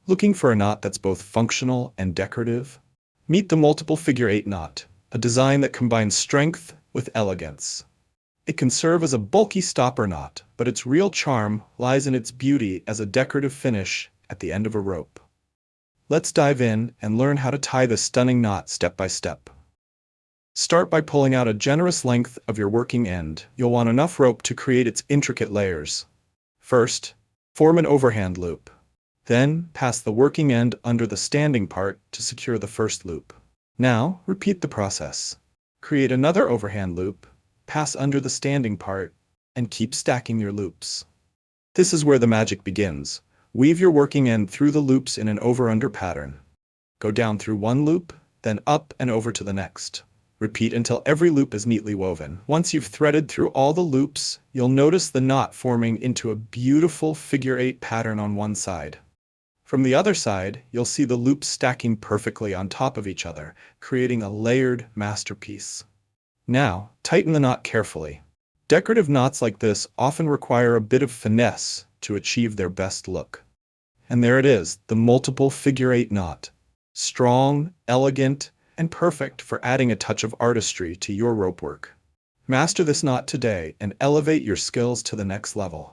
Looking for a knot that's both functional and decorative? Meet the multiple figure-8 knot, a design that combines strength with elegance. It can serve as a bulky stopper knot, but its real charm lies in its beauty as a decorative finish at the end of a rope. Let's dive in and learn how to tie this stunning knot step by step. Start by pulling out a generous length of your working end. You'll want enough rope to create its intricate layers. First, form an overhand loop. Then, pass the working end under the standing part to secure the first loop. Now, repeat the process. Create another overhand loop, pass under the standing part, and keep stacking your loops. This is where the magic begins. Weave your working end through the loops in an over-under pattern. Go down through one loop, then up and over to the next. Repeat until every loop is neatly woven. Once you've threaded through all the loops, you'll notice the knot forming into a beautiful figure-8 pattern on one side. From the other side, you'll see the loops stacking perfectly on top of each other, creating a layered masterpiece. Now, tighten the knot carefully. Decorative knots like this often require a bit of finesse to achieve their best look. And there it is, the multiple figure-8 knot. Strong, elegant, and perfect for adding a touch of artistry to your rope work. Master this knot today and elevate your skills to the next level.